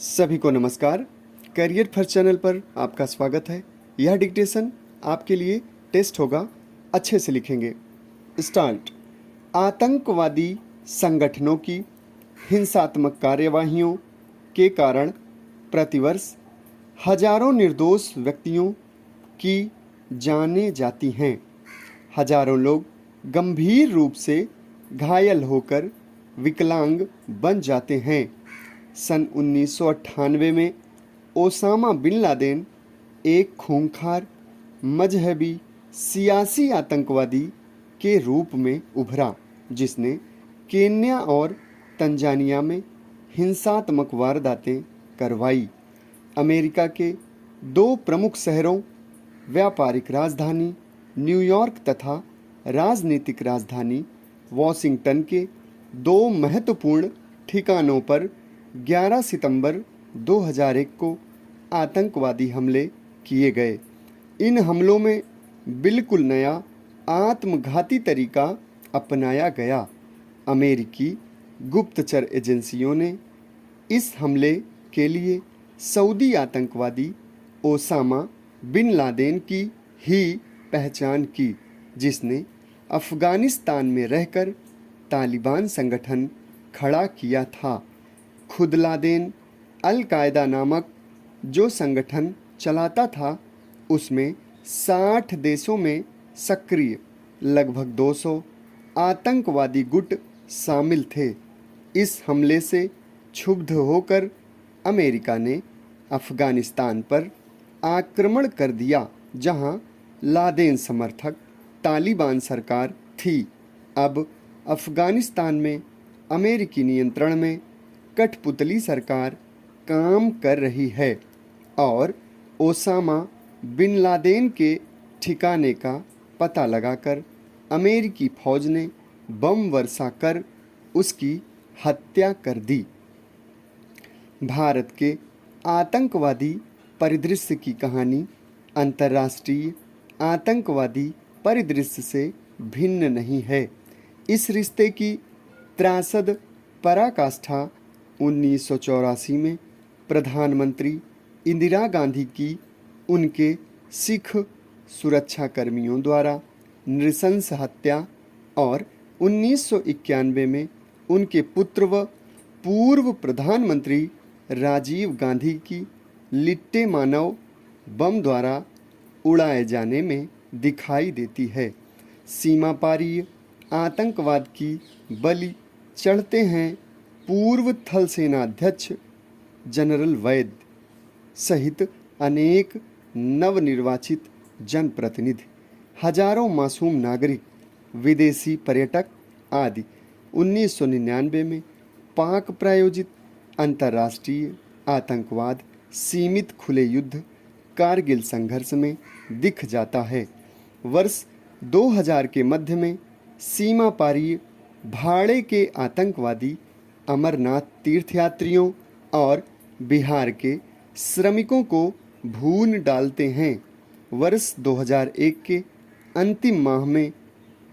सभी को नमस्कार। करियर फर्स्ट चैनल पर आपका स्वागत है। यह डिक्टेशन आपके लिए टेस्ट होगा, अच्छे से लिखेंगे। स्टार्ट। आतंकवादी संगठनों की हिंसात्मक कार्यवाहियों के कारण प्रतिवर्ष हजारों निर्दोष व्यक्तियों की जानें जाती हैं। हजारों लोग गंभीर रूप से घायल होकर विकलांग बन जाते हैं। सन 1998 में ओसामा बिन लादेन एक खूंखार मजहबी सियासी आतंकवादी के रूप में उभरा, जिसने केन्या और तंजानिया में हिंसात्मक वारदातें करवाई। अमेरिका के दो प्रमुख शहरों, व्यापारिक राजधानी न्यूयॉर्क तथा राजनीतिक राजधानी वॉशिंगटन के दो महत्वपूर्ण ठिकानों पर 11 सितंबर 2001 को आतंकवादी हमले किए गए। इन हमलों में बिल्कुल नया आत्मघाती तरीका अपनाया गया। अमेरिकी गुप्तचर एजेंसियों ने इस हमले के लिए सऊदी आतंकवादी ओसामा बिन लादेन की ही पहचान की, जिसने अफ़गानिस्तान में रहकर तालिबान संगठन खड़ा किया था। खुद लादेन अल कायदा नामक जो संगठन चलाता था, उसमें 60 देशों में सक्रिय लगभग 200 आतंकवादी गुट शामिल थे। इस हमले से क्षुब्ध होकर अमेरिका ने अफ़गानिस्तान पर आक्रमण कर दिया, जहां लादेन समर्थक तालिबान सरकार थी। अब अफ़गानिस्तान में अमेरिकी नियंत्रण में कठपुतली सरकार काम कर रही है और ओसामा बिन लादेन के ठिकाने का पता लगाकर अमेरिकी फौज ने बम वर्षा कर उसकी हत्या कर दी। भारत के आतंकवादी परिदृश्य की कहानी अंतर्राष्ट्रीय आतंकवादी परिदृश्य से भिन्न नहीं है। इस रिश्ते की त्रासद पराकाष्ठा 1984 में प्रधानमंत्री इंदिरा गांधी की उनके सिख सुरक्षा कर्मियों द्वारा नृशंस हत्या और 1991 में उनके पुत्र व पूर्व प्रधानमंत्री राजीव गांधी की लिट्टे मानव बम द्वारा उड़ाए जाने में दिखाई देती है। सीमा पारीय आतंकवाद की बलि चढ़ते हैं पूर्व थल सेनाध्यक्ष जनरल वैद सहित अनेक नवनिर्वाचित जनप्रतिनिधि, हजारों मासूम नागरिक, विदेशी पर्यटक आदि। 1999 में पाक प्रायोजित अंतर्राष्ट्रीय आतंकवाद सीमित खुले युद्ध कारगिल संघर्ष में दिख जाता है। वर्ष 2000 के मध्य में सीमा पारीय भाड़े के आतंकवादी अमरनाथ तीर्थयात्रियों और बिहार के श्रमिकों को भून डालते हैं। वर्ष 2001 के अंतिम माह में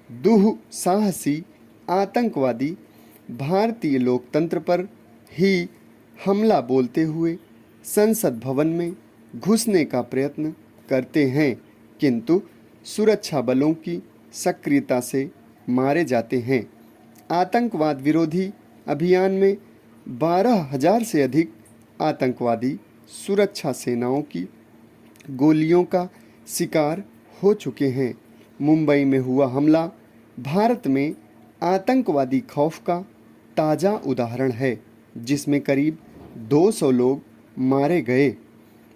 दुस्साहसी आतंकवादी भारतीय लोकतंत्र पर ही हमला बोलते हुए संसद भवन में घुसने का प्रयत्न करते हैं, किंतु सुरक्षा बलों की सक्रियता से मारे जाते हैं। आतंकवाद विरोधी अभियान में 12,000 से अधिक आतंकवादी सुरक्षा सेनाओं की गोलियों का शिकार हो चुके हैं। मुंबई में हुआ हमला भारत में आतंकवादी खौफ का ताज़ा उदाहरण है, जिसमें करीब 200 लोग मारे गए।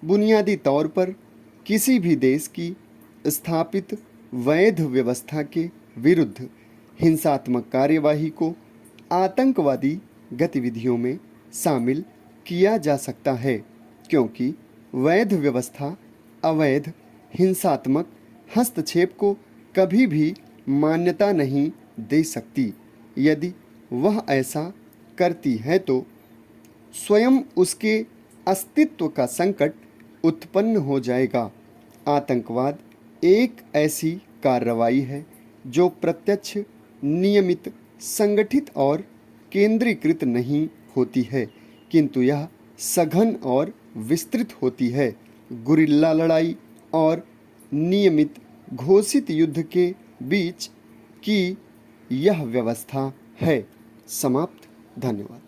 बुनियादी तौर पर किसी भी देश की स्थापित वैध व्यवस्था के विरुद्ध हिंसात्मक कार्यवाही को आतंकवादी गतिविधियों में शामिल किया जा सकता है, क्योंकि वैध व्यवस्था अवैध हिंसात्मक हस्तक्षेप को कभी भी मान्यता नहीं दे सकती। यदि वह ऐसा करती है तो स्वयं उसके अस्तित्व का संकट उत्पन्न हो जाएगा। आतंकवाद एक ऐसी कार्रवाई है जो प्रत्यक्ष, नियमित, संगठित और केंद्रीकृत नहीं होती है, किंतु यह सघन और विस्तृत होती है। गुरिल्ला लड़ाई और नियमित घोषित युद्ध के बीच की यह व्यवस्था है। समाप्त। धन्यवाद।